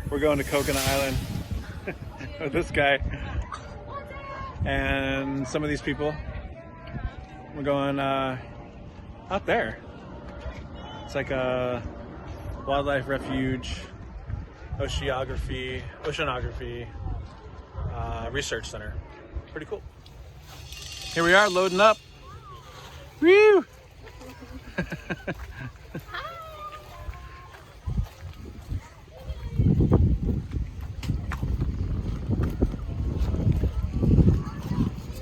We're going to Coconut Island with this guy and some of these people. We're going out there. It's like a wildlife refuge, oceanography research center. Pretty cool. Here we are loading up. Woo!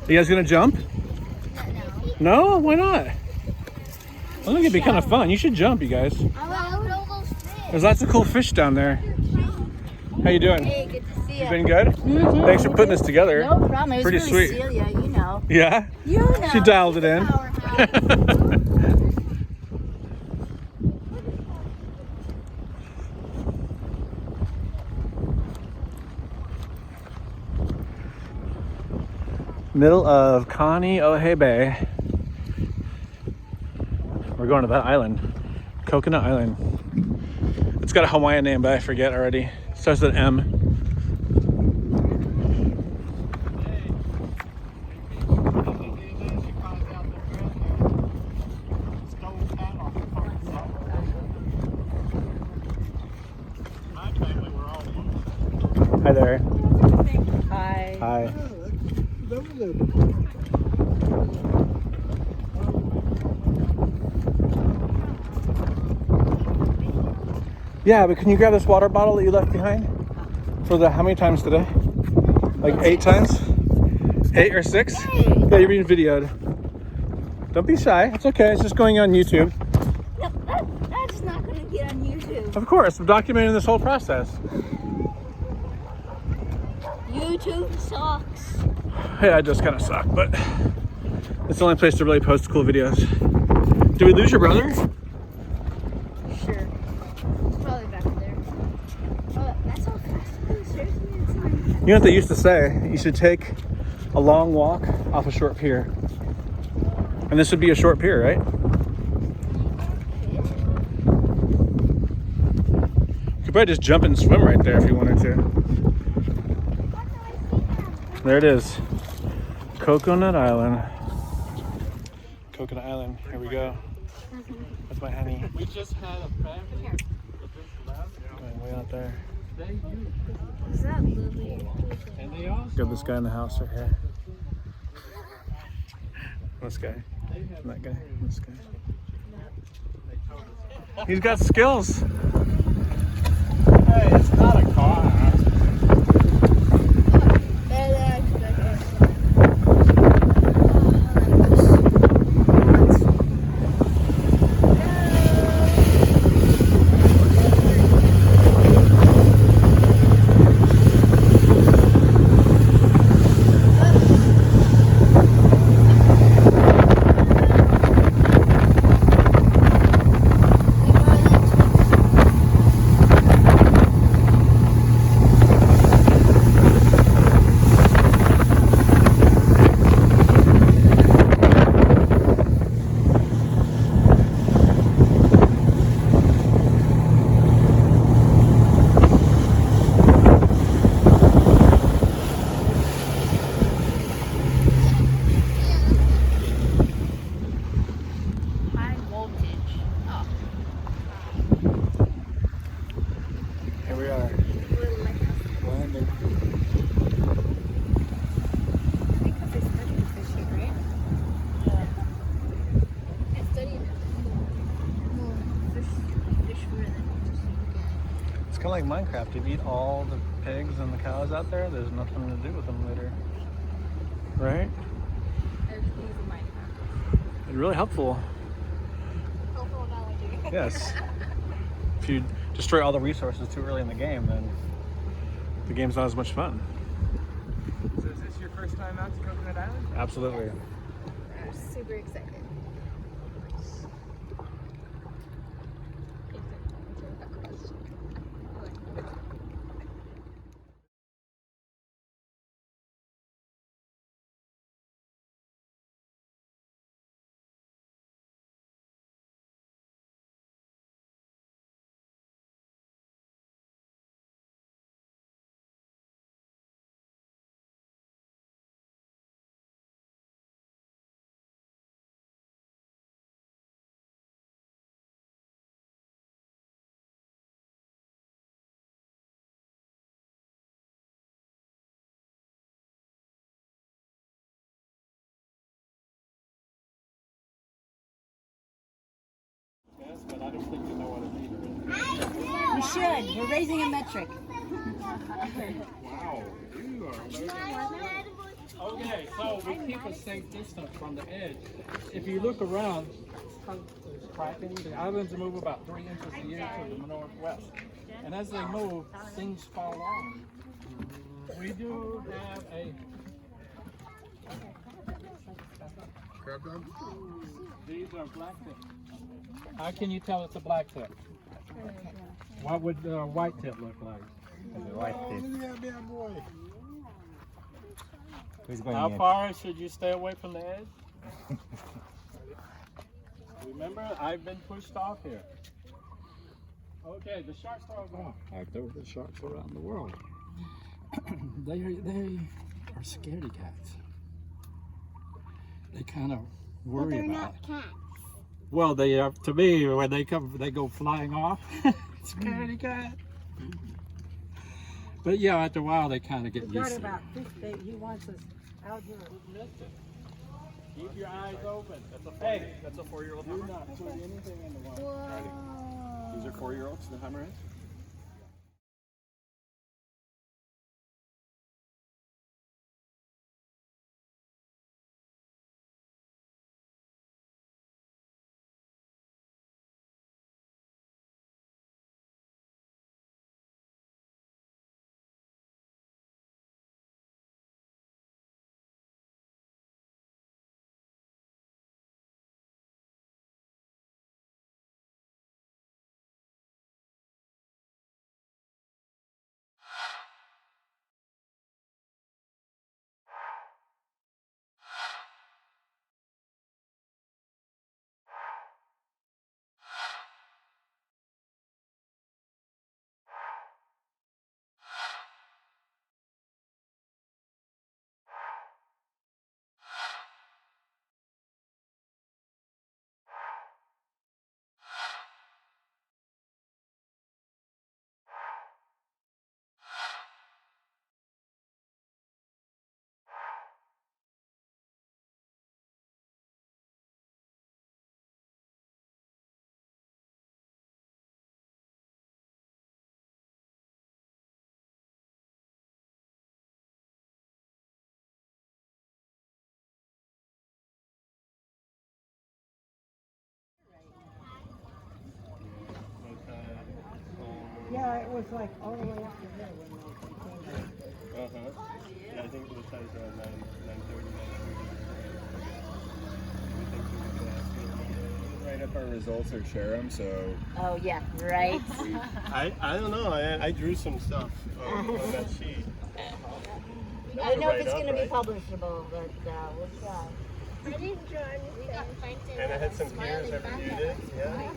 You guys gonna jump? No. No? Why not? I think it'd be kind of fun. You should jump, you guys. There's lots of cool fish down there. How you doing? Hey, good to see you. You been good? Mm-hmm. Thanks for putting this together. No problem. It was pretty really sweet. Celia, you know. Yeah? You know. She dialed it in. Middle of Kāne'ohe Bay. We're going to that island, Coconut Island. It's got a Hawaiian name, but I forget already. It starts with M. Hi there. Hi. Hi. Yeah, but can you grab this water bottle that you left behind? For the how many times today? Like 8 times? 8 or 6? Yeah, you're being videoed. Don't be shy. It's okay. It's just going on YouTube. No, that's not going to get on YouTube. Of course, I'm documenting this whole process. YouTube sucks. Yeah, it does kind of suck, but it's the only place to really post cool videos. Did we lose your brother? Sure. Probably back there. Oh, that's all fast. Seriously, it's not. You know what they used to say? You should take a long walk off a short pier. And this would be a short pier, right? You could probably just jump and swim right there if you wanted to. There it is. Coconut Island. Coconut Island. Here we go. That's my honey. We just had a family. Going way out there. Is that Lily? And they also Got this guy in the house right here. This guy. And that guy. This guy. He's got skills. Hey, it's not a car. Here we are. Landing. Because they study fishing, right? Yeah. They study fish more than It's kind of like Minecraft. You eat all the pigs and the cows out there, there's nothing to do with them later. Right? everything's in Minecraft. It's really helpful. Helpful analogy. Yes. If you destroy all the resources too early in the game, then the game's not as much fun. So is this your first time out to Coconut Island? Absolutely. I'm super excited. don't think you know what a meter is. We should. We're raising a metric. Wow, you are amazing. Okay, so we keep a safe distance from the edge. If you look around, it's cracking. The islands move about 3 inches a year to the northwest. And as they move, things fall off. We do have a... These are blacktips. How can you tell it's a blacktip? What would a white tip look like? How far should you stay away from the edge? Remember, I've been pushed off here. Okay, the sharks are all gone. There were the sharks around the world. They are scaredy cats. They kind of worry about it. Cats. Well, they are, to me, when they come, they go flying off. Scaredy cat. But yeah, after a while, they kind of get used to it. About this big. He wants us out here. Keep your eyes open. That's a 4-year-old Do not put anything in the water. These are 4-year-olds, the hammerheads? Yeah, it was like all the way up to there when we came there. Yeah, I think the tide's around 9:30, 9:40. Write up our results or share them, so... Oh, yeah, right. I don't know, I drew some stuff on that sheet. I don't know if it's going to be publishable, but we'll try. I didn't draw anything. We got Plankton. And I had some gears over you did, yeah.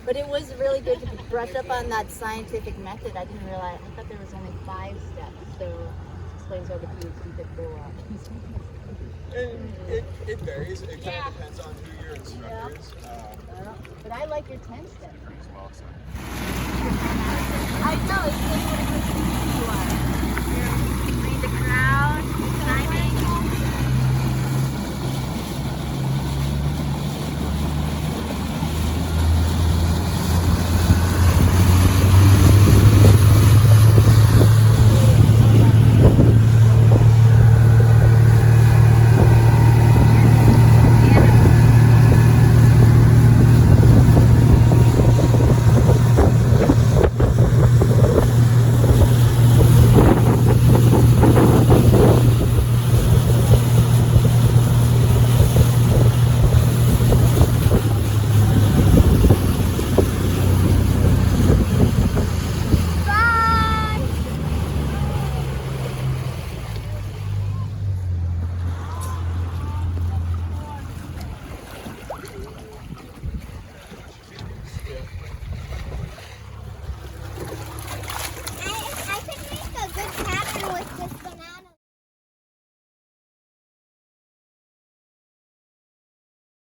But it was really good to brush up on that scientific method. I didn't realize, I thought there was only 5 steps. So explains all the PhD that go on. And it varies, it kind of depends on who your instructor is. But I like your 10 steps. Pretty small, so.